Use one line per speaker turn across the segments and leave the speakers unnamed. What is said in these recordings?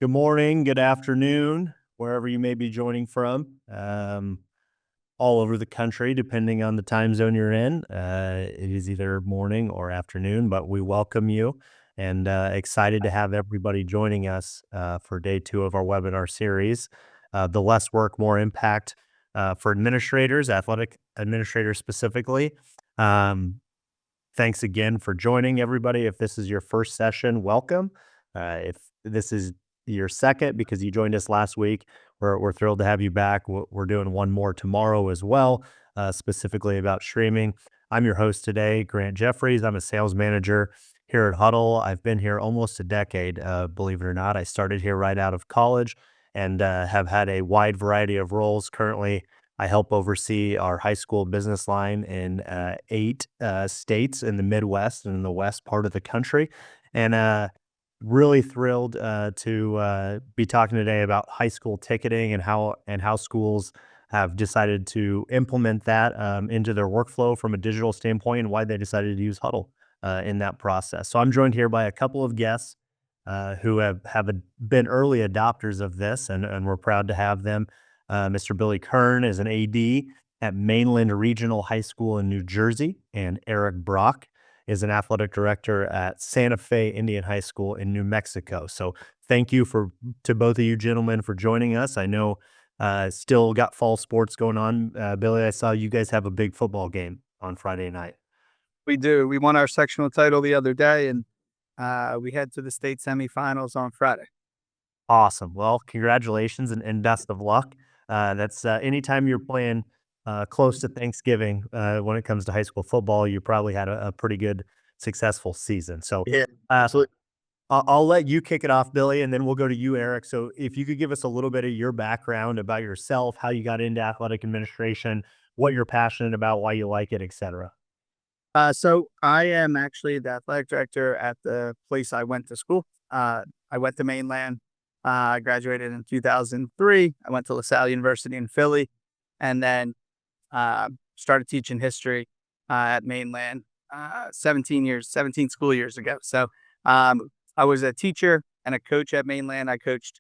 Good morning, good afternoon, wherever you may be joining from, all over the country, depending on the time zone you're in. It is either morning or afternoon, but we welcome you and excited to have everybody joining us for day two of our webinar series, The Less Work, More Impact for Administrators, athletic administrators specifically. Thanks again for joining, everybody. If this is your first session, welcome. If this is your second because you joined us last week, we're thrilled to have you back. We're doing one more tomorrow as well, specifically about streaming. I'm your host today, Grant Jeffries. I'm a sales manager here at Hudl. I've been here almost a decade, believe it or not. I started here right out of college and have had a wide variety of roles. Currently, I help oversee our high school business line in 8 states in the Midwest and in the west part of the country. And really thrilled to be talking today about high school ticketing and how schools have decided to implement that into their workflow from a digital standpoint and why they decided to use Hudl in that process. So I'm joined here by a couple of guests who been early adopters of this, and we're proud to have them. Mr. Billy Kern is an AD at Mainland Regional High School in New Jersey, and Eric Brock is an athletic director at Santa Fe Indian High School in New Mexico. So thank you to both of you gentlemen for joining us. I know still got fall sports going on. Billy, I saw you guys have a big football game on Friday night.
We do. We won our sectional title the other day, and we head to the state semifinals on Friday.
Awesome. Well, congratulations and best of luck. That's anytime you're playing close to Thanksgiving when it comes to high school football, you probably had a pretty good, successful season. So
Yeah,
uh,
absolutely.
I'll let you kick it off, Billy, and then we'll go to you, Eric. So if you could give us a little bit of your background about yourself, how you got into athletic administration, what you're passionate about, why you like it, et cetera.
So I am actually the athletic director at the place I went to school. I went to Mainland. I graduated in 2003. I went to LaSalle University in Philly, and then started teaching history at Mainland 17 school years ago. So I was a teacher and a coach at Mainland. I coached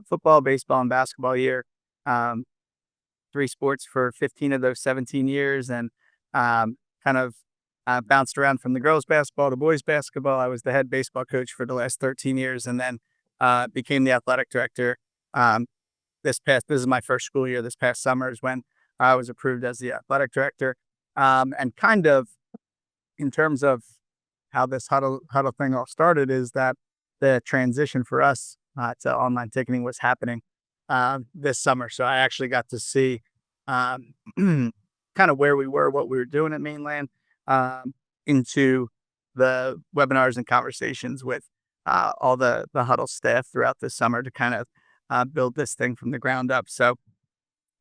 football, baseball, and basketball here. Um, 3 sports for 15 of those 17 years, and kind of bounced around from the girls' basketball to boys' basketball. I was the head baseball coach for the last 13 years, and then became the athletic director. This is my first school year. This past summer is when I was approved as the athletic director. And kind of in terms of how this huddle thing all started is that the transition for us to online ticketing was happening this summer. So I actually got to see kind of where we were, what we were doing at Mainland, into the webinars and conversations with all the Hudl staff throughout the summer to kind of build this thing from the ground up. So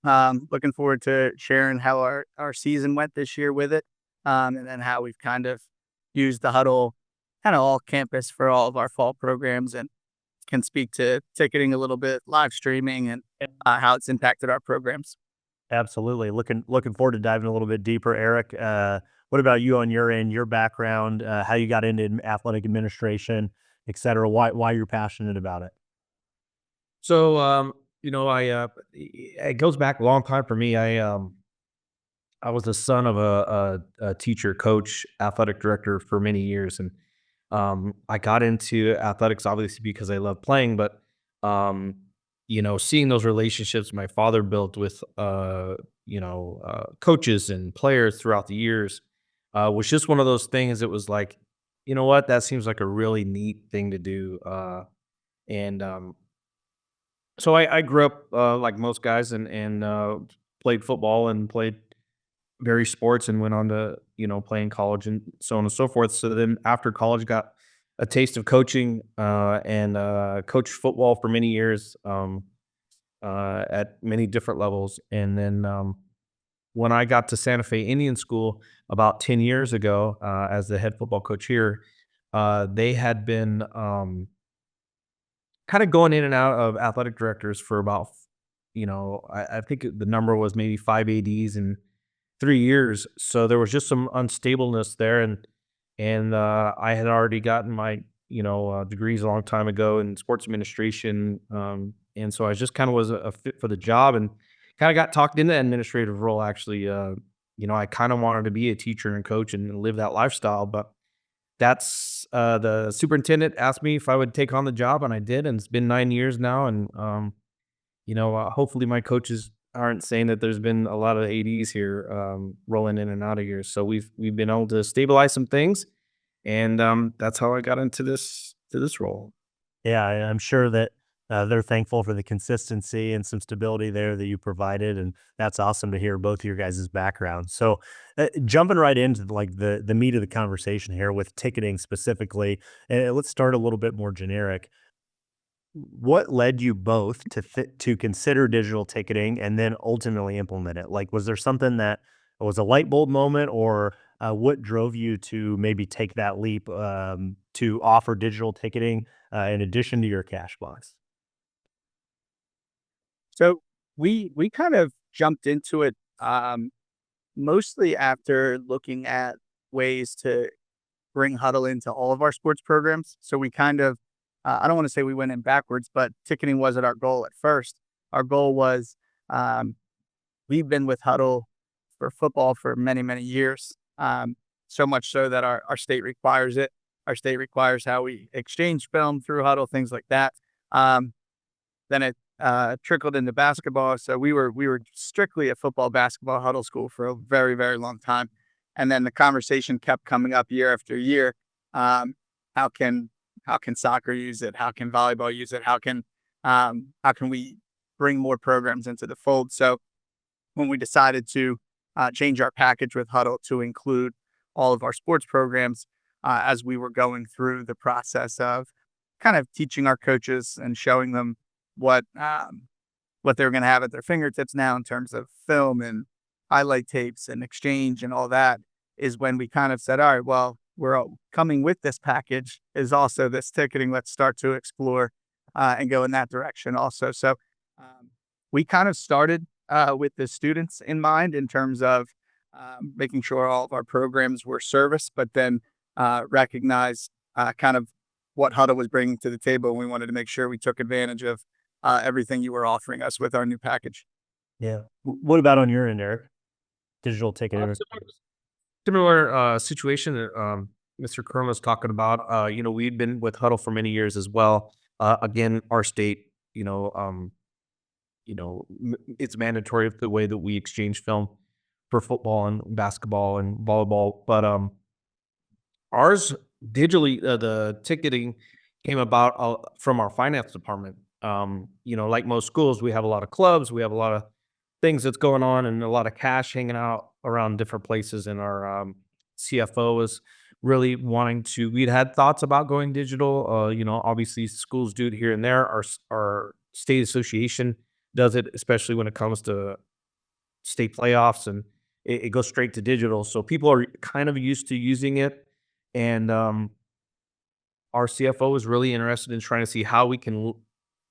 looking forward to sharing how our season went this year with it, and then how we've kind of used the Hudl kind of all campus for all of our fall programs, and can speak to ticketing a little bit, live streaming, and how it's impacted our programs.
Absolutely. Looking forward to diving a little bit deeper. Eric, what about you on your end, your background, how you got into athletic administration, et cetera, why you're passionate about it?
So, it goes back a long time for me. I was the son of a teacher, coach, athletic director for many years, and I got into athletics obviously because I love playing, but seeing those relationships my father built with coaches and players throughout the years was just one of those things. It was like, you know what, that seems like a really neat thing to do, and so I grew up like most guys and played football and played various sports and went on to play in college and so on and so forth. So then after college, got a taste of coaching and coached football for many years at many different levels. And then when I got to Santa Fe Indian School about 10 years ago as the head football coach here, they had been kind of going in and out of athletic directors for about, I think the number was maybe 5 ADs in 3 years. So there was just some unstableness there, and I had already gotten my degrees a long time ago in sports administration. And so I just kind of was a fit for the job and kind of got talked into that administrative role. Actually, I kind of wanted to be a teacher and coach and live that lifestyle, but that's the superintendent asked me if I would take on the job, and I did. And it's been 9 years now. And, hopefully my coaches aren't saying that there's been a lot of ADs here rolling in and out of here. So we've been able to stabilize some things, and that's how I got into this role.
Yeah, I'm sure that they're thankful for the consistency and some stability there that you provided, and that's awesome to hear both of your guys' backgrounds. So, jumping right into like the meat of the conversation here with ticketing specifically, and let's start a little bit more generic. What led you both to consider digital ticketing and then ultimately implement it? Like, was there something that was a light bulb moment, or what drove you to maybe take that leap to offer digital ticketing in addition to your cash box?
So we kind of jumped into it mostly after looking at ways to bring Huddle into all of our sports programs. So we kind of, I don't want to say we went in backwards, but ticketing wasn't our goal at first. Our goal was, um, we've been with Huddle for football for many, many years. So much so that our state requires it. Our state requires how we exchange film through Huddle, things like that. Um, then it trickled into basketball. So we were strictly a football basketball Huddle school for a very, very long time. And then the conversation kept coming up year after year. Um, how can soccer use it? How can volleyball use it? How can we bring more programs into the fold? So when we decided to change our package with Huddle to include all of our sports programs, as we were going through the process of kind of teaching our coaches and showing them what what they're going to have at their fingertips now in terms of film and highlight tapes and exchange and all that, is when we kind of said, all right, well, we're all coming with this package is also this ticketing. Let's start to explore and go in that direction also. So we kind of started with the students in mind in terms of making sure all of our programs were service, but then recognize kind of what Huddle was bringing to the table. And we wanted to make sure we took advantage of everything you were offering us with our new package.
Yeah. What about on your end, Eric? Digital ticketing.
Similar situation that Mr. Kern was talking about. We'd been with Huddle for many years as well. Again, our state, it's mandatory the way that we exchange film for football and basketball and volleyball. But ours digitally, the ticketing came about from our finance department. Like most schools, we have a lot of clubs, we have a lot of things that's going on, and a lot of cash hanging out around different places. And our CFO was really wanting to. We'd had thoughts about going digital. Obviously schools do it here and there. Our state association does it, especially when it comes to state playoffs, and it goes straight to digital. So people are kind of used to using it, and our CFO was really interested in trying to see how we can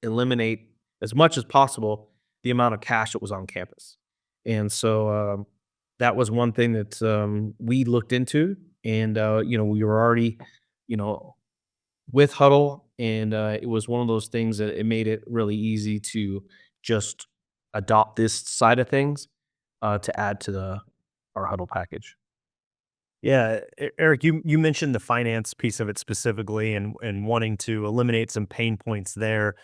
eliminate as much as possible the amount of cash that was on campus. And so that was one thing that we looked into, and we were already, you know, with Huddle, and it was one of those things that it made it really easy to just adopt this side of things to add to our Huddle package.
Yeah, Eric, you mentioned the finance piece of it specifically, and wanting to eliminate some pain points there.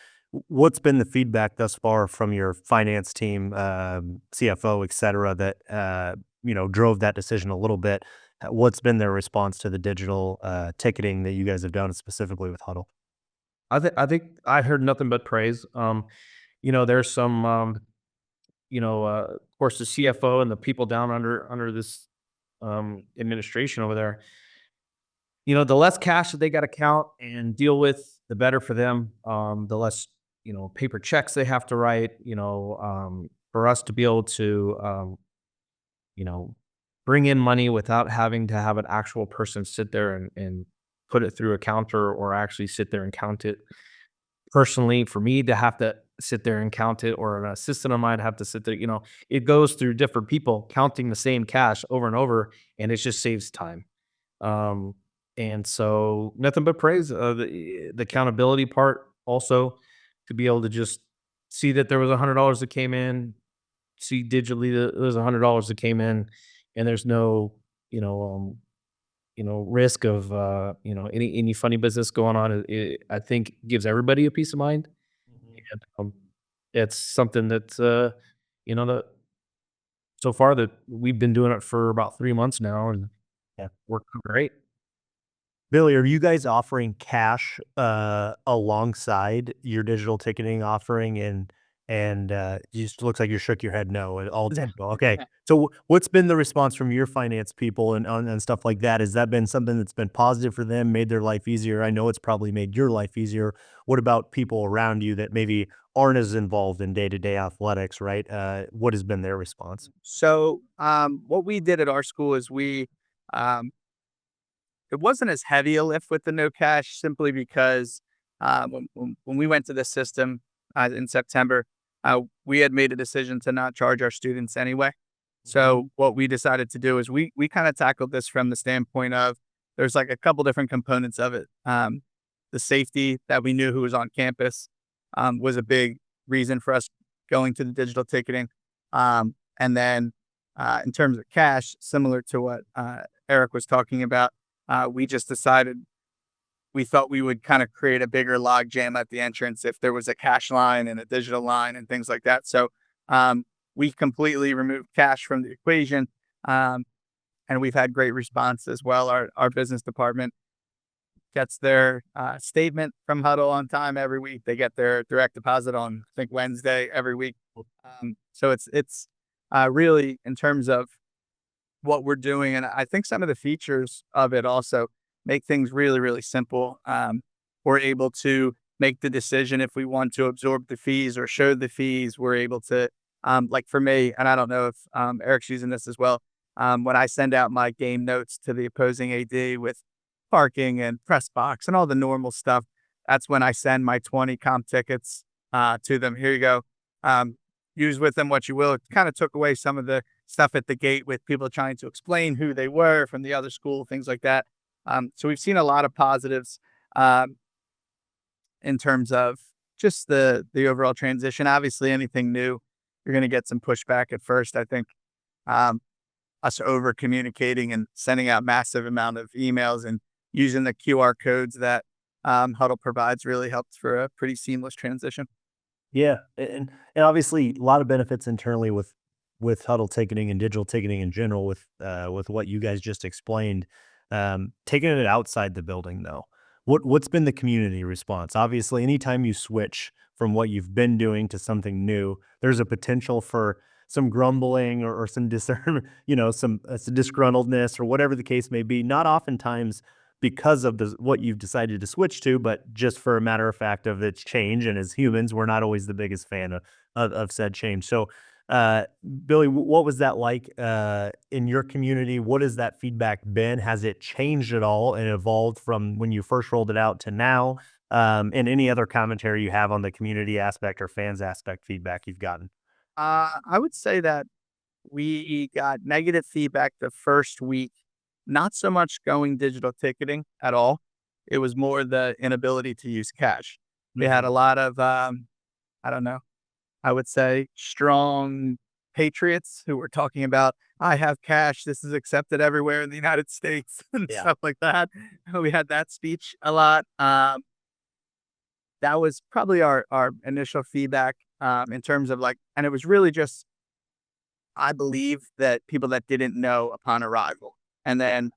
What's been the feedback thus far from your finance team, CFO, et cetera, that drove that decision a little bit? What's been their response to the digital ticketing that you guys have done specifically with Huddle?
I think I heard nothing but praise. There's some, of course, the CFO and the people down under this administration over there. The less cash that they got to count and deal with, the better for them. The less paper checks they have to write. For us to be able to you know bring in money without having to have an actual person sit there and put it through a counter, or actually sit there and count it personally. For me to have to sit there and count it, or an assistant of mine have to sit there, it goes through different people counting the same cash over and over, and it just saves time. Um, And so nothing but praise. The accountability part also, to be able to just see that there was $100 that came in, see digitally that there's $100 that came in, and there's no, you know, risk of, any funny business going on. I think gives everybody a peace of mind. And, it's something that, that so far that we've been doing it for about 3 months now and
Yeah.
worked out great.
Billy, are you guys offering cash alongside your digital ticketing offering? And you just looks like you shook your head no, all digital. Okay. So what's been the response from your finance people and stuff like that? Has that been something that's been positive for them, made their life easier? I know it's probably made your life easier. What about people around you that maybe aren't as involved in day-to-day athletics, right? What has been their response?
So, what we did at our school is um, it wasn't as heavy a lift with the no cash simply because when we went to the system in September, we had made a decision to not charge our students anyway. So what we decided to do is we kind of tackled this from the standpoint of there's like a couple different components of it. The safety that we knew who was on campus was a big reason for us going to the digital ticketing. And then in terms of cash, similar to what Eric was talking about, we just decided we thought we would kind of create a bigger log jam at the entrance if there was a cash line and a digital line and things like that. So we completely removed cash from the equation. And we've had great response as well. Our business department gets their statement from Hudl on time every week. They get their direct deposit on, I think, Wednesday every week. So it's really in terms of what we're doing. And I think some of the features of it also make things really, really simple. We're able to make the decision if we want to absorb the fees or show the fees. We're able to, like for me, and I don't know if Eric's using this as well. When I send out my game notes to the opposing AD with parking and press box and all the normal stuff, that's when I send my 20 comp tickets to them. Here you go. Use with them what you will. It kind of took away some of the stuff at the gate with people trying to explain who they were from the other school, things like that. So we've seen a lot of positives in terms of just the overall transition. Obviously, anything new, you're going to get some pushback at first. I think us over communicating and sending out massive amount of emails and using the QR codes that Hudl provides really helped for a pretty seamless transition.
Yeah, and obviously a lot of benefits internally with Hudl ticketing and digital ticketing in general with what you guys just explained. Taking it outside the building though, what's been the community response? Obviously, anytime you switch from what you've been doing to something new, there's a potential for some grumbling or some discern, some disgruntledness or whatever the case may be. Not oftentimes because of what you've decided to switch to, but just for a matter of fact of its change. And as humans, we're not always the biggest fan of said change. So, Billy, what was that like in your community? What has that feedback been? Has it changed at all and evolved from when you first rolled it out to now? And any other commentary you have on the community aspect or fans aspect feedback you've gotten?
I would say that we got negative feedback the first week, not so much going digital ticketing at all. It was more the inability to use cash. We had a lot of, I don't know, I would say strong patriots who were talking about, I have cash. This is accepted everywhere in the United States and
Yeah.
stuff like that. We had that speech a lot. That was probably our initial feedback in terms of like, and it was really just, I believe that people that didn't know upon arrival. And then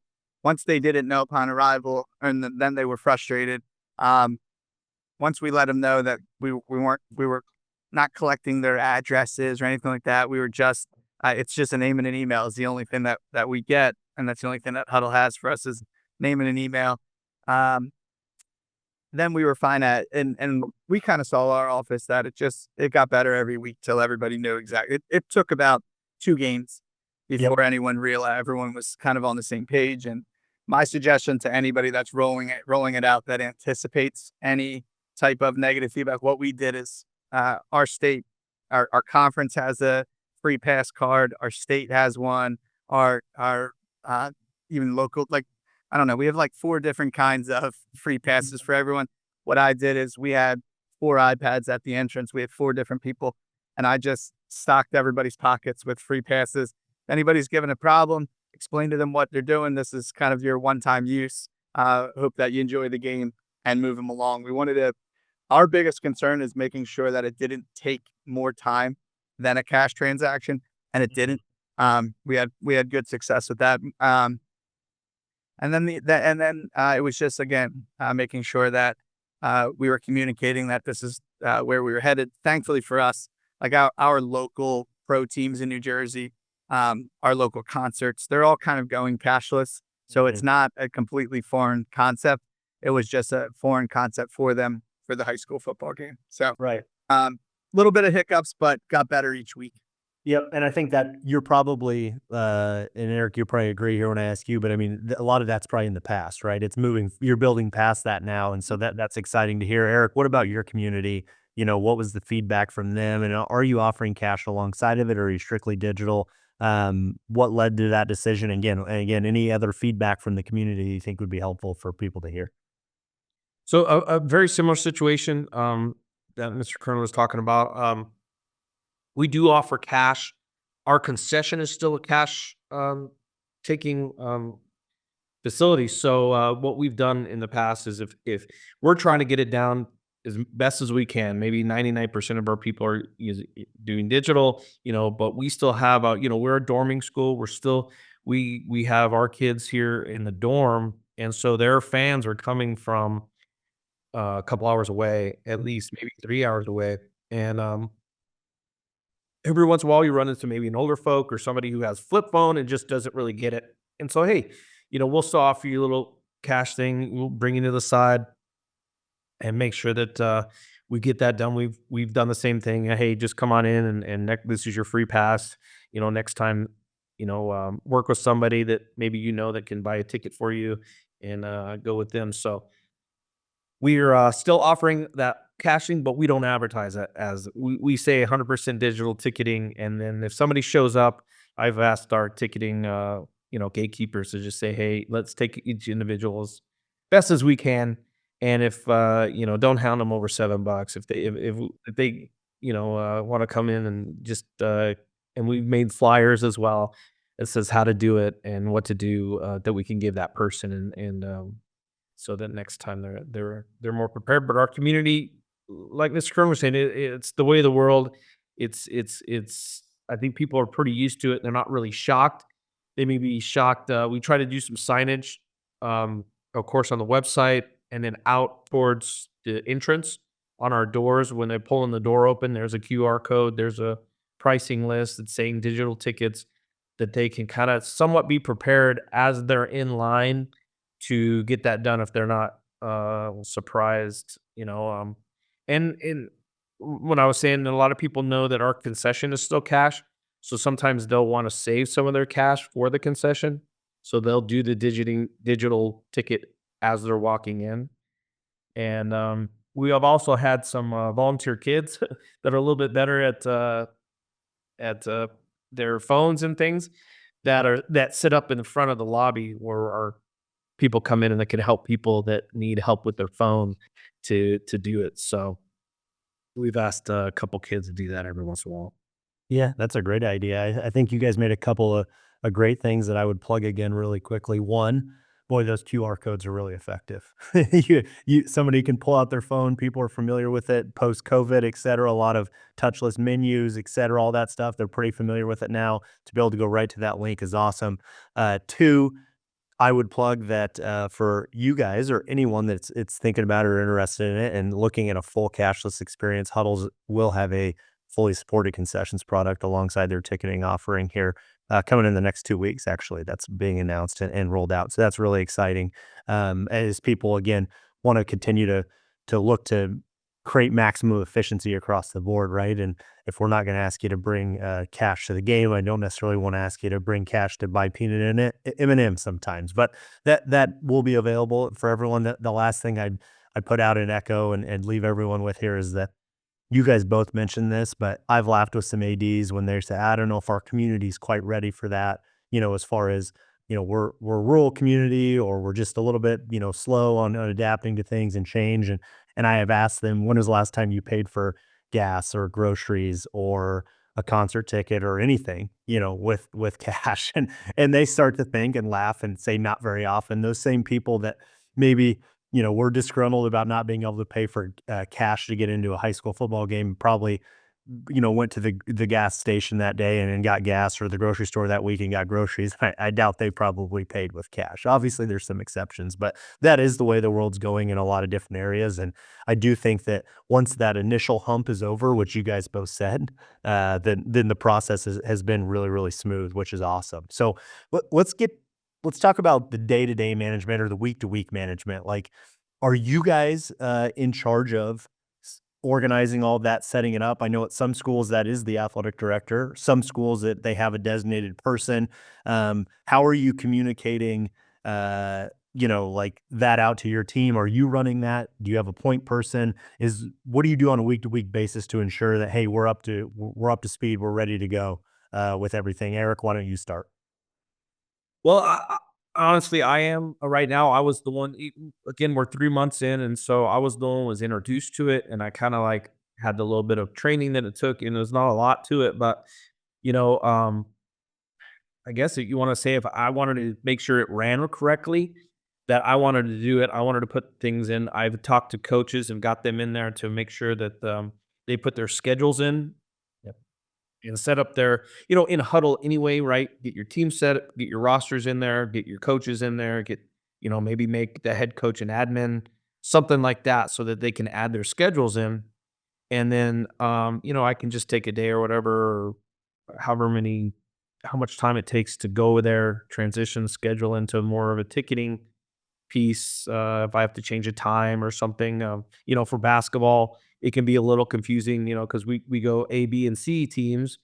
once they didn't know upon arrival, and then they were frustrated. Once we let them know that we were not collecting their addresses or anything like that, we were just, it's just a name and an email is the only thing that we get. And that's the only thing that Hudl has for us is name and an email. Then we were fine and we kind of saw our office that it got better every week till everybody knew exactly. It took about 2 games before anyone realized everyone was kind of on the same page. And my suggestion to anybody that's rolling it out that anticipates any type of negative feedback, what we did is our state, our conference has a free pass card. Our state has one. Our even local, like I don't know, we have like 4 different kinds of free passes for everyone. What I did is we had 4 iPads at the entrance. We had 4 different people, and I just stocked everybody's pockets with free passes. If anybody's given a problem, explain to them what they're doing. This is kind of your one-time use. Hope that you enjoy the game and move them along. Our biggest concern is making sure that it didn't take more time than a cash transaction, and it didn't. We had good success with that. And then it was just again making sure that we were communicating that this is where we were headed. Thankfully for us, like our local pro teams in New Jersey, our local concerts, they're all kind of going cashless. So it's not a completely foreign concept. It was just a foreign concept for them for the high school football game. So
Right.
little bit of hiccups, but got better each week.
Yep, and I think that you're probably, and Eric, you'll probably agree here when I ask you, but I mean, a lot of that's probably in the past, right? It's moving. You're building past that now, and so that's exciting to hear. Eric, what about your community? What was the feedback from them, and are you offering cash alongside of it, or are you strictly digital? What led to that decision? Again, any other feedback from the community you think would be helpful for people to hear?
So a very similar situation that Mr. Kern was talking about. We do offer cash. Our concession is still a cash taking facility. So what we've done in the past is if we're trying to get it down as best as we can, maybe 99% of our people are doing digital, but we still have we're a dorming school. We have our kids here in the dorm, and so their fans are coming from a couple hours away, at least maybe 3 hours away, and every once in a while you run into maybe an older folk or somebody who has flip phone and just doesn't really get it. And so, hey, we'll still offer you a little cash thing. We'll bring you to the side and make sure that we get that done. We've done the same thing. Hey, just come on in this is your free pass. Next time, work with somebody that maybe that can buy a ticket for you and go with them. So we're still offering that caching, but we don't advertise it as we say 100% digital ticketing. And then if somebody shows up, I've asked our ticketing, gatekeepers to just say, hey, let's take each individual as best as we can. And if, don't hound them over $7. If they, want to come in and just, and we've made flyers as well that says how to do it and what to do, that we can give that person. And so that next time they're more prepared. But our community, like Mr. Kern was saying, it's the way of the world. It's I think people are pretty used to it. They're not really shocked. They may be shocked. We try to do some signage, of course, on the website and then out towards the entrance on our doors. When they're pulling the door open, there's a QR code. There's a pricing list that's saying digital tickets that they can kind of somewhat be prepared as they're in line to get that done if they're not surprised, and when I was saying a lot of people know that our concession is still cash, so sometimes they'll want to save some of their cash for the concession, so they'll do the digital ticket as they're walking in. And we have also had some volunteer kids that are a little bit better at their phones and things that sit up in the front of the lobby where our people come in and that can help people that need help with their phone to do it. So we've asked a couple kids to do that every once in a while.
Yeah, that's a great idea. I think you guys made a couple of great things that I would plug again really quickly. One, boy, those QR codes are really effective. Somebody can pull out their phone. People are familiar with it post COVID, et cetera. A lot of touchless menus, et cetera, all that stuff. They're pretty familiar with it now. To be able to go right to that link is awesome. Two, I would plug that for you guys or anyone that's thinking about it or interested in it and looking at a full cashless experience, Hudl's will have a fully supported concessions product alongside their ticketing offering here coming in the next 2 weeks. Actually, that's being announced and rolled out, so that's really exciting. As people again want to continue to look to create maximum efficiency across the board, right? And if we're not going to ask you to bring cash to the game, I don't necessarily want to ask you to bring cash to buy peanut in it M&M sometimes, but that will be available for everyone. The last thing I'd put out an echo and leave everyone with here is that you guys both mentioned this, but I've laughed with some ADs when they say, I don't know if our community is quite ready for that, as far as we're a rural community, or we're just a little bit, slow on adapting to things and change. And I have asked them, when was the last time you paid for gas or groceries or a concert ticket or anything, with cash? And they start to think and laugh and say not very often. Those same people that maybe, were disgruntled about not being able to pay for cash to get into a high school football game, probably, went to the gas station that day and got gas, or the grocery store that week and got groceries. I doubt they probably paid with cash. Obviously, there's some exceptions, but that is the way the world's going in a lot of different areas. And I do think that once that initial hump is over, which you guys both said, then the process has been really, really smooth, which is awesome. So let's talk about the day-to-day management or the week-to-week management. Like, are you guys in charge of organizing all of that, setting it up? I know at some schools that is the athletic director, some schools that they have a designated person. How are you communicating, like that out to your team? Are you running that? Do you have a point person? What do you do on a week-to-week basis to ensure that, hey, we're up to speed, we're ready to go with everything? Eric, why don't you start?
Well, honestly, I am right now. I was the one. Again, we're 3 months in, and so I was the one who was introduced to it, and I kind of like had the little bit of training that it took, and there's not a lot to it, but you know, um, I guess if you want to say if I wanted to make sure it ran correctly, that I wanted to do it. I wanted to put things in. I've talked to coaches and got them in there to make sure that they put their schedules in and set up their, in Huddle anyway, right? Get your team set, get your rosters in there, get your coaches in there, maybe make the head coach an admin, something like that, so that they can add their schedules in. And then, I can just take a day or whatever, or how much time it takes to go there, transition schedule into more of a ticketing piece. If I have to change a time or something, for basketball, it can be a little confusing, because we go A, B, and C teams,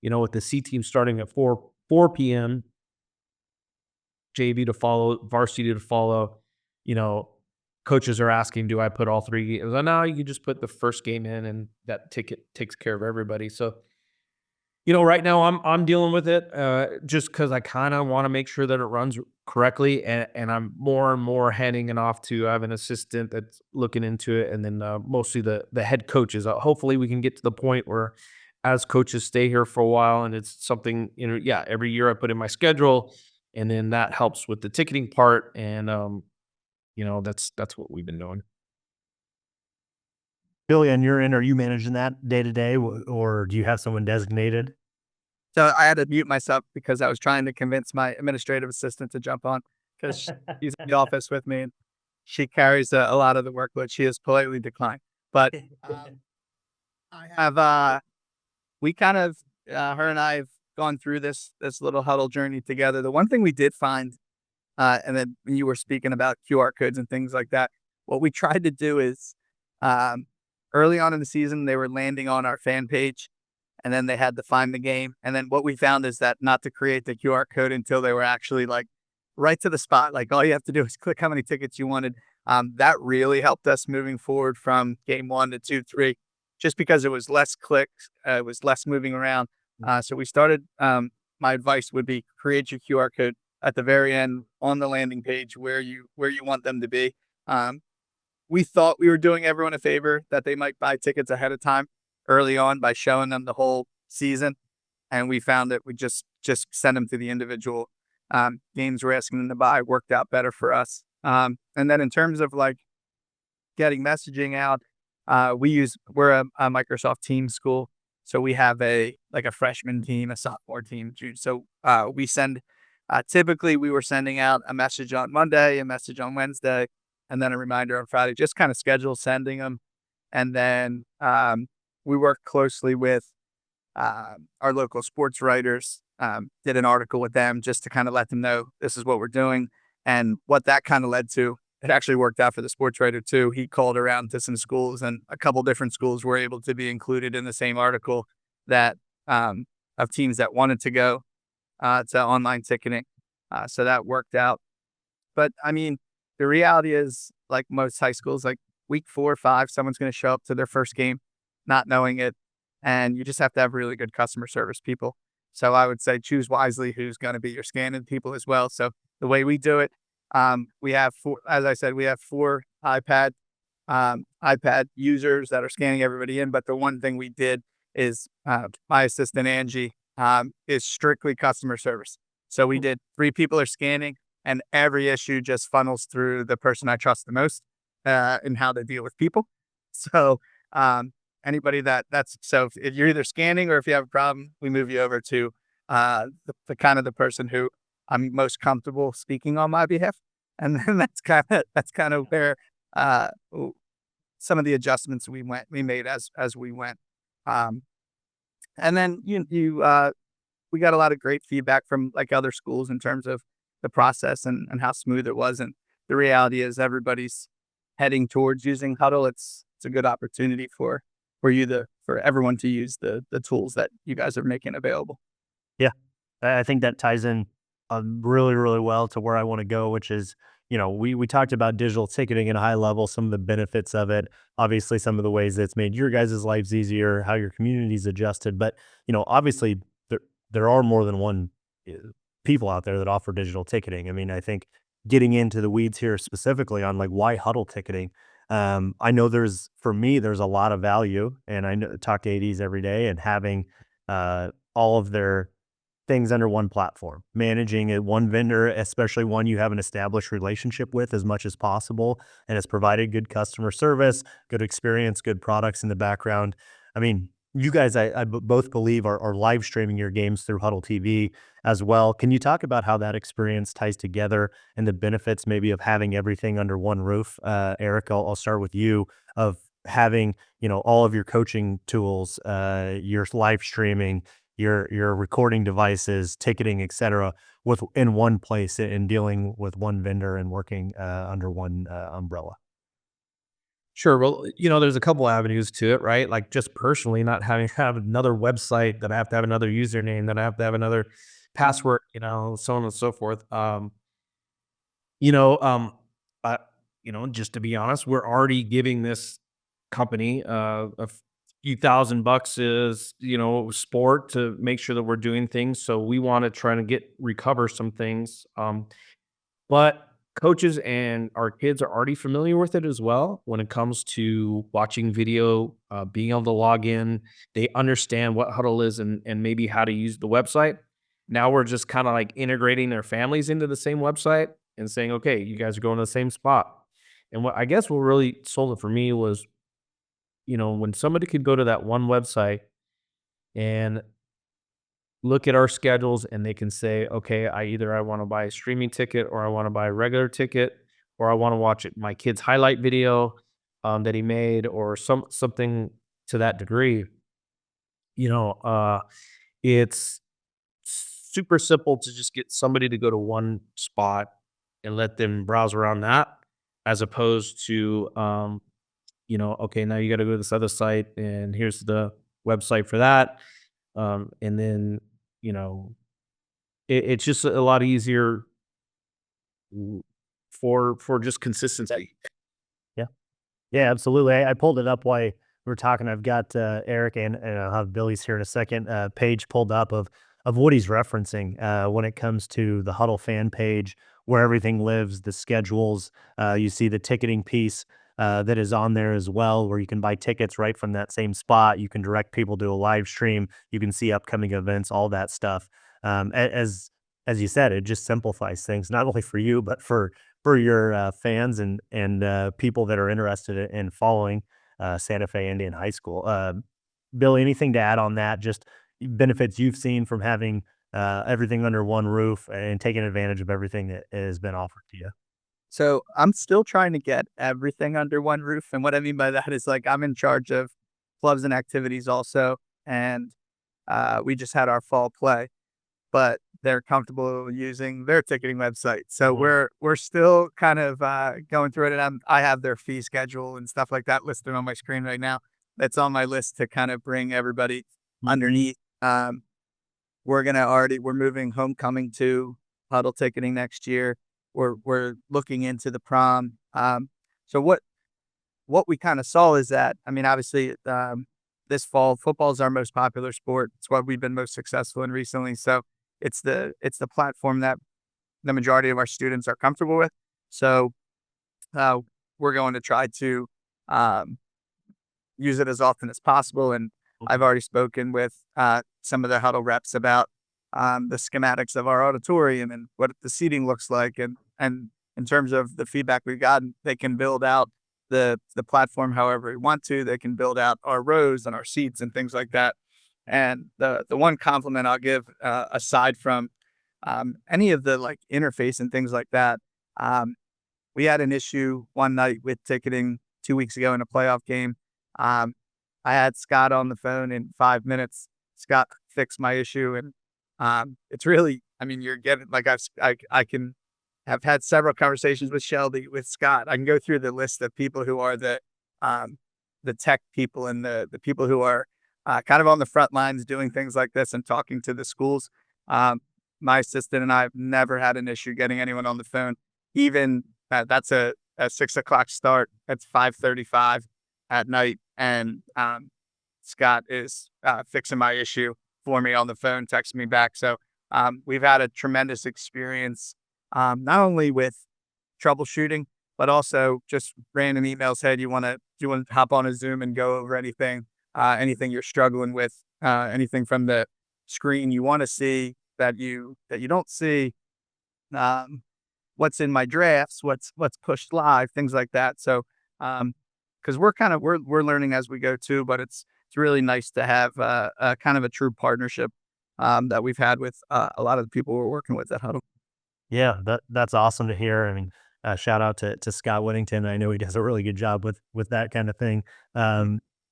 with the C team starting at 4 p.m., JV to follow, varsity to follow, you know, coaches are asking, do I put all three? I was like, no, you can just put the first game in and that ticket takes care of everybody. So, right now I'm dealing with it just because I kind of want to make sure that it runs correctly, and I'm more and more handing it off to. I have an assistant that's looking into it, and then mostly the head coaches. Hopefully, we can get to the point where, as coaches stay here for a while, and it's something, every year I put in my schedule, and then that helps with the ticketing part, and that's what we've been doing.
Billy, on your end, are you managing that day to day, or do you have someone designated?
So I had to mute myself because I was trying to convince my administrative assistant to jump on, because she's in the office with me and she carries a lot of the workload. She has politely declined, but I have we kind of her and I have gone through this little huddle journey together. The one thing we did find, and then when you were speaking about QR codes and things like that, what we tried to do is, early on in the season, they were landing on our fan page, and then they had to find the game. And then what we found is that not to create the QR code until they were actually like right to the spot. Like, all you have to do is click how many tickets you wanted. That really helped us moving forward from game 1 to 2, 3, just because it was less clicks, it was less moving around. So we started, my advice would be create your QR code at the very end on the landing page where you want them to be. We thought we were doing everyone a favor that they might buy tickets ahead of time early on by showing them the whole season. And we found that we just send them to the individual games we're asking them to buy. Worked out better for us. And then in terms of like getting messaging out, we're a Microsoft Teams school. So we have a freshman team, a sophomore team. So we send, typically we were sending out a message on Monday, a message on Wednesday, and then a reminder on Friday, just kind of schedule sending them. And then we work closely with our local sports writers, did an article with them just to kind of let them know this is what we're doing. And what that kind of led to, it actually worked out for the sports writer too. He called around to some schools, and a couple different schools were able to be included in the same article that of teams that wanted to go to online ticketing. So that worked out. But I mean, the reality is, like most high schools, like week 4 or 5, someone's going to show up to their first game not knowing it. And you just have to have really good customer service people. So I would say choose wisely who's going to be your scanning people as well. So the way we do it, we have four, as I said, we have four iPad users that are scanning everybody in. But the one thing we did is my assistant Angie is strictly customer service. So we did 3 people are scanning, and every issue just funnels through the person I trust the most in how they deal with people. So anybody that's so if you're either scanning or if you have a problem, we move you over to the kind of the person who I'm most comfortable speaking on my behalf, and then that's kind of where some of the adjustments we made as we went. Um, and then we got a lot of great feedback from like other schools in terms of the process and how smooth it was. And the reality is everybody's heading towards using Hudl. It's a good opportunity for everyone to use the tools that you guys are making available.
Yeah, I think that ties in really, really well to where I want to go, which is, we talked about digital ticketing at a high level, some of the benefits of it, obviously some of the ways that it's made your guys' lives easier, how your community's adjusted. But, obviously there are more than one uh, people out there that offer digital ticketing. I mean, I think getting into the weeds here specifically on like why Hudl ticketing. I know for me, there's a lot of value, and talk to ADs every day, and having all of their things under one platform, managing it one vendor, especially one you have an established relationship with as much as possible, and has provided good customer service, good experience, good products in the background. I mean, you guys, both believe are live streaming your games through Huddle TV as well. Can you talk about how that experience ties together and the benefits maybe of having everything under one roof? Eric, I'll start with you, of having, all of your coaching tools, your live streaming, your recording devices, ticketing, etc., in one place, and dealing with one vendor and working under one umbrella.
Sure. Well, there's a couple avenues to it, right? Like just personally, not having to have another website, that I have to have another username, that I have to have another password, so on and so forth. You know, um, uh, just to be honest, we're already giving this company a few $1,000 is, sport to make sure that we're doing things. So we want to try to recover some things. But coaches and our kids are already familiar with it as well when it comes to watching video, being able to log in. They understand what Huddle is and maybe how to use the website. Now we're just kind of like integrating their families into the same website and saying, okay, you guys are going to the same spot. And what really sold it for me was, when somebody could go to that one website and look at our schedules, and they can say, okay, I want to buy a streaming ticket, or I want to buy a regular ticket, or I want to watch my kid's highlight video that he made, or something to that degree. You know, it's super simple to just get somebody to go to one spot and let them browse around that, as opposed to, okay, now you got to go to this other site, and here's the website for that. And then, you know, it's just a lot easier for just consistency.
Yeah. Yeah, absolutely. I pulled it up while we were talking. I've got Eric, and I'll have Billy's here in a second, page pulled up of what he's referencing when it comes to the Huddle fan page, where everything lives, the schedules. You see the ticketing piece that is on there as well, where you can buy tickets right from that same spot. You can direct people to a live stream. You can see upcoming events, all that stuff. As you said, it just simplifies things, not only for you, but for your fans and people that are interested in following Santa Fe Indian High School. Billy, anything to add on that? Just benefits you've seen from having everything under one roof and taking advantage of everything that has been offered to you.
So I'm still trying to get everything under one roof. And what I mean by that is like I'm in charge of clubs and activities also. And we just had our fall play, but they're comfortable using their ticketing website. So
Mhm.
we're still kind of going through it, and I have their fee schedule and stuff like that listed on my screen right now. That's on my list to kind of bring everybody underneath. We're moving homecoming to Huddle Ticketing next year. We're looking into the prom. So what we kind of saw is that, I mean, obviously, this fall. Football is our most popular sport. It's what we've been most successful in recently. So it's the platform that the majority of our students are comfortable with. So uh, we're going to try to um, use it as often as possible. And I've already spoken with some of the Hudl reps about the schematics of our auditorium and what the seating looks like. And in terms of the feedback we've gotten, they can build out the platform however we want to. They can build out our rows and our seats and things like that. And the one compliment I'll give, aside from any of the like interface and things like that, we had an issue one night with ticketing 2 weeks ago in a playoff game. Um, I had Scott on the phone in 5 minutes. Scott fixed my issue, and it's really, I mean, you're getting like I can have had several conversations with Shelby, with Scott. I can go through the list of people who are the tech people and the people who are kind of on the front lines doing things like this and talking to the schools. My assistant and I have never had an issue getting anyone on the phone. Even that's a 6 o'clock start. That's 5:35 at night, and Scott is fixing my issue for me on the phone, texting me back. So we've had a tremendous experience, not only with troubleshooting, but also just random emails. Hey, do you want to hop on a Zoom and go over anything you're struggling with, anything from the screen you want to see that you don't see, what's in my drafts, what's pushed live, things like that. So because we're learning as we go too, but it's really nice to have a kind of a true partnership that we've had with a lot of the people we're working with at Hudl.
Yeah, that's awesome to hear. I mean, shout out to Scott Whittington. I know he does a really good job with that kind of thing.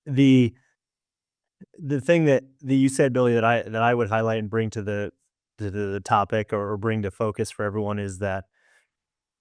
The thing that you said, Billy, that I would highlight and bring to the topic, or bring to focus for everyone, is that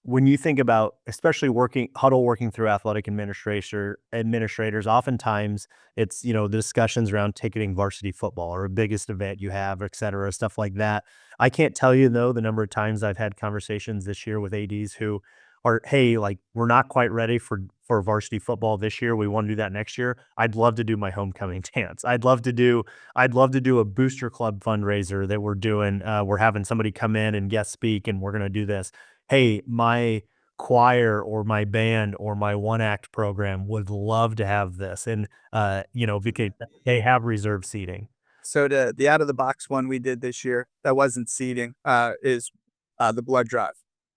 when you think about, especially Hudl working through athletic administrators, oftentimes it's, the discussions around ticketing varsity football or a biggest event you have, et cetera, stuff like that. I can't tell you though the number of times I've had conversations this year with ADs who are, hey, like, we're not quite ready for varsity football this year. We want to do that next year. I'd love to do my homecoming dance. I'd love to do a booster club fundraiser that we're doing. We're having somebody come in and guest speak, and we're going to do this. Hey, my choir or my band or my one act program would love to have this. And, because they have reserved seating.
So the out of the box one we did this year that wasn't seating is the blood drive.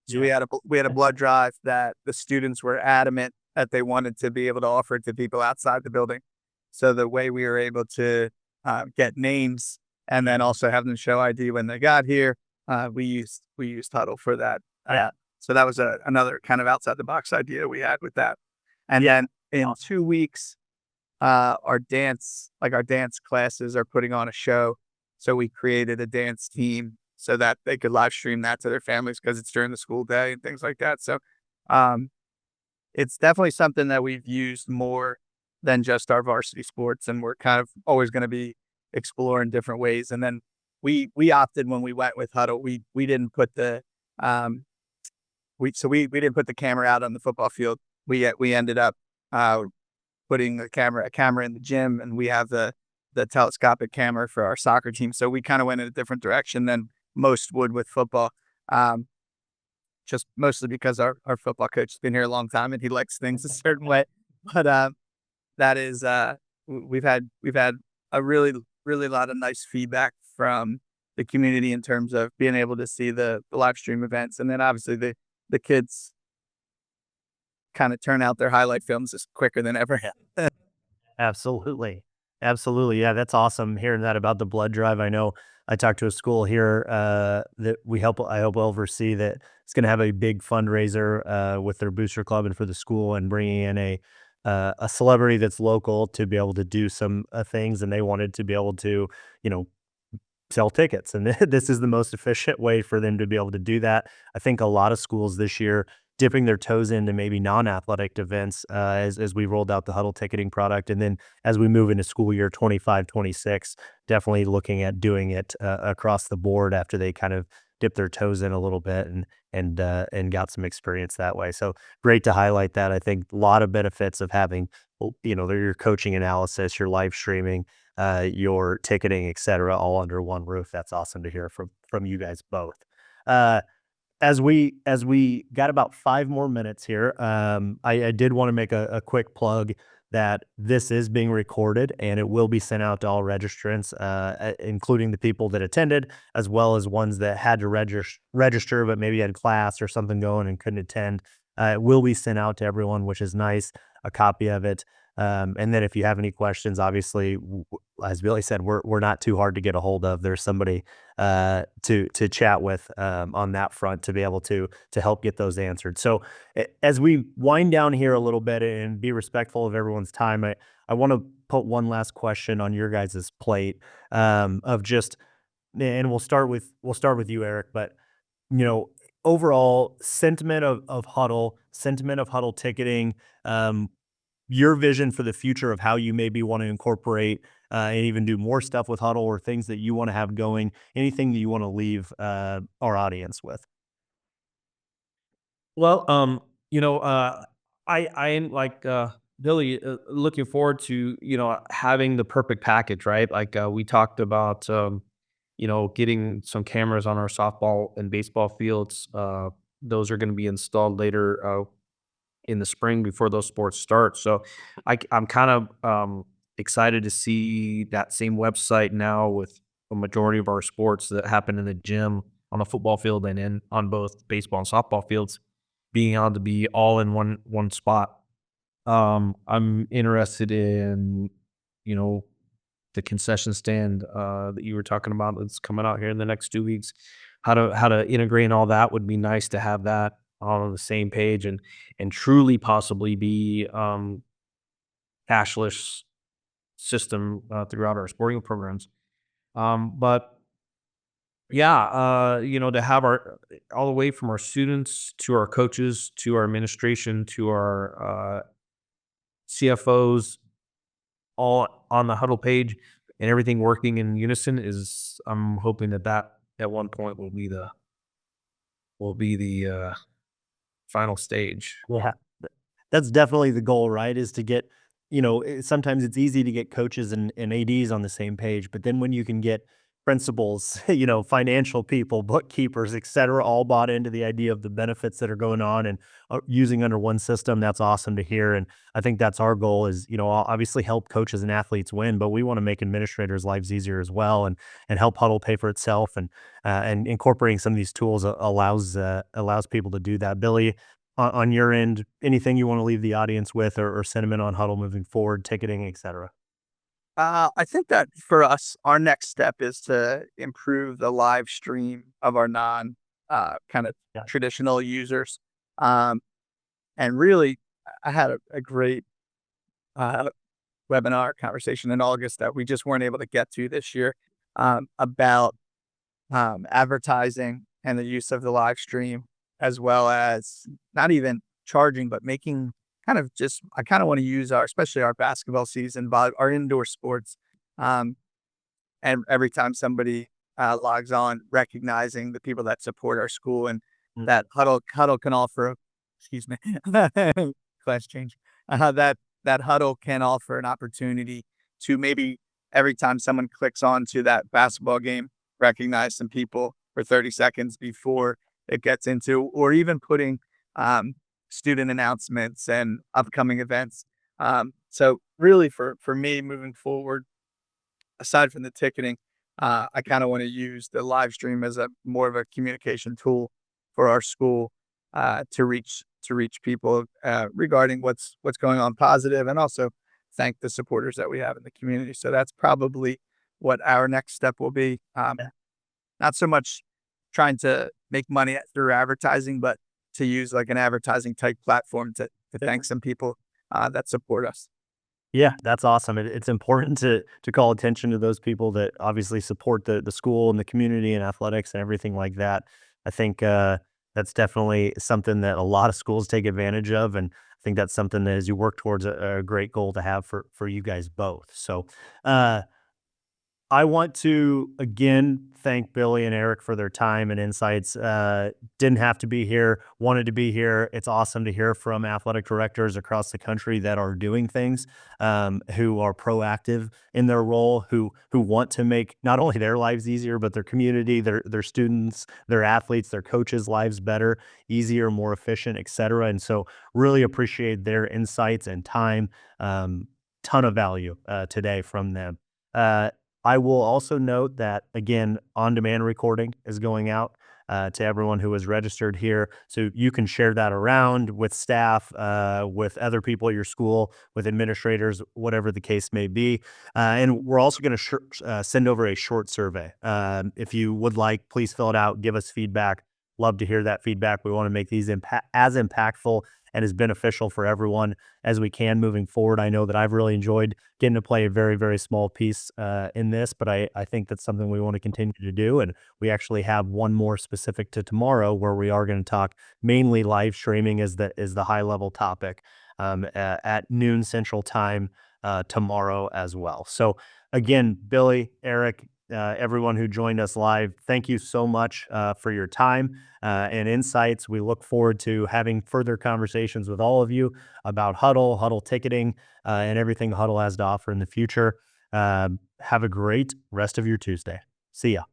So we had a blood drive that the students were adamant that they wanted to be able to offer to people outside the building. So the way we were able to get names and then also have them show ID when they got here, we used Hudl for that. So that was another kind of outside the box idea we had with that. And then in 2 weeks, our dance classes are putting on a show. So we created a dance team so that they could live stream that to their families because it's during the school day and things like that. So it's definitely something that we've used more than just our varsity sports, and we're kind of always going to be exploring different ways. And then we opted, when we went with Hudl, we didn't put the we didn't put the camera out on the football field. We ended up putting a camera in the gym, and we have the telescopic camera for our soccer team. So we kind of went in a different direction than most would with football. Just mostly because our football coach has been here a long time and he likes things a certain way. But that is we've had a really lot of nice feedback from the community in terms of being able to see the live stream events, and then obviously the kids kind of turn out their highlight films just quicker than ever.
Absolutely. Absolutely. Yeah, that's awesome hearing that about the blood drive. I know I talked to a school here that I help oversee, that it's going to have a big fundraiser with their booster club and for the school, and bringing in a celebrity that's local to be able to do some things, and they wanted to be able to, sell tickets. And this is the most efficient way for them to be able to do that. I think a lot of schools this year dipping their toes into maybe non-athletic events as we rolled out the Hudl ticketing product. And then as we move into school year 25, 26, definitely looking at doing it across the board after they kind of dip their toes in a little bit and got some experience that way. So great to highlight that. I think a lot of benefits of having, your coaching analysis, your live streaming, your ticketing, et cetera, all under one roof. That's awesome to hear from you guys both. Uh, as we got about 5 more minutes here, I did want to make a quick plug that this is being recorded and it will be sent out to all registrants, including the people that attended, as well as ones that had to register but maybe had class or something going and couldn't attend. It will be sent out to everyone, which is nice, a copy of it. And then if you have any questions, obviously, as Billy said, we're not too hard to get a hold of. There's somebody to chat with on that front to be able to help get those answered. So as we wind down here a little bit and be respectful of everyone's time, I want to put one last question on your guys' plate of just, and we'll start with you, Eric, but overall sentiment of Hudl, sentiment of Hudl ticketing, your vision for the future of how you maybe want to incorporate and even do more stuff with Hudl, or things that you want to have going, anything that you want to leave our audience with.
Well, I am like Billy, looking forward to having the perfect package, right? Like we talked about, getting some cameras on our softball and baseball fields. Those are going to be installed later in the spring before those sports start. So I'm kind of excited to see that same website now with a majority of our sports that happen in the gym, on the football field, and on both baseball and softball fields, being able to be all in one spot. I'm interested in, the concession stand that you were talking about that's coming out here in the next 2 weeks. How to integrate all that would be nice to have that all on the same page, and truly possibly be cashless system throughout our sporting programs. But yeah, to have our all the way from our students to our coaches to our administration to our CFOs, all on the Huddle page, and everything working in unison, is I'm hoping that at one point will be the final stage.
Yeah. That's definitely the goal, right? Is to get, sometimes it's easy to get coaches and ADs on the same page, but then when you can get principals, financial people, bookkeepers, et cetera, all bought into the idea of the benefits that are going on and using under one system, that's awesome to hear. And I think that's our goal is, obviously help coaches and athletes win, but we want to make administrators' lives easier as well, and help Huddle pay for itself. And incorporating some of these tools allows people to do that. Billy, on your end, anything you want to leave the audience with, or sentiment on Huddle moving forward, ticketing, et cetera?
I think that for us, our next step is to improve the live stream of our non kind of
Yeah.
traditional users. Um, and really, I had a great uh, webinar conversation in August that we just weren't able to get to this year about advertising and the use of the live stream, as well as not even charging, but making I kind of want to use especially our basketball season, our indoor sports. And every time somebody logs on, recognizing the people that support our school, and that Huddle can offer, excuse me, class change, that Huddle can offer an opportunity to maybe every time someone clicks onto that basketball game, recognize some people for 30 seconds before it gets into, or even putting student announcements and upcoming events. So really for me moving forward, aside from the ticketing, I kind of want to use the live stream as a more of a communication tool for our school to reach people regarding what's going on positive, and also thank the supporters that we have in the community. So that's probably what our next step will be. Not so much trying to make money through advertising, but to use like an advertising type platform to thank some people that support us.
Yeah, that's awesome. It's important to call attention to those people that obviously support the school and the community and athletics and everything like that. I think that's definitely something that a lot of schools take advantage of, and I think that's something that, as you work towards, a great goal to have for you guys both. So I want to again thank Billy and Eric for their time and insights. Didn't have to be here, wanted to be here. It's awesome to hear from athletic directors across the country that are doing things, who are proactive in their role, who want to make not only their lives easier, but their community, their students, their athletes, their coaches' lives better, easier, more efficient, et cetera. And so really appreciate their insights and time. Ton of value today from them. I will also note that, again, on-demand recording is going out to everyone who is registered here. So you can share that around with staff, with other people at your school, with administrators, whatever the case may be. And we're also going to send over a short survey. If you would like, please fill it out, give us feedback. Love to hear that feedback. We want to make these as impactful and as beneficial for everyone as we can moving forward. I know that I've really enjoyed getting to play a very, very small piece in this, but I think that's something we want to continue to do. And we actually have one more specific to tomorrow where we are going to talk mainly live streaming is the high level topic at noon Central Time tomorrow as well. So again, Billy, Eric, everyone who joined us live, thank you so much for your time and insights. We look forward to having further conversations with all of you about Hudl Ticketing, and everything Hudl has to offer in the future. Have a great rest of your Tuesday. See ya.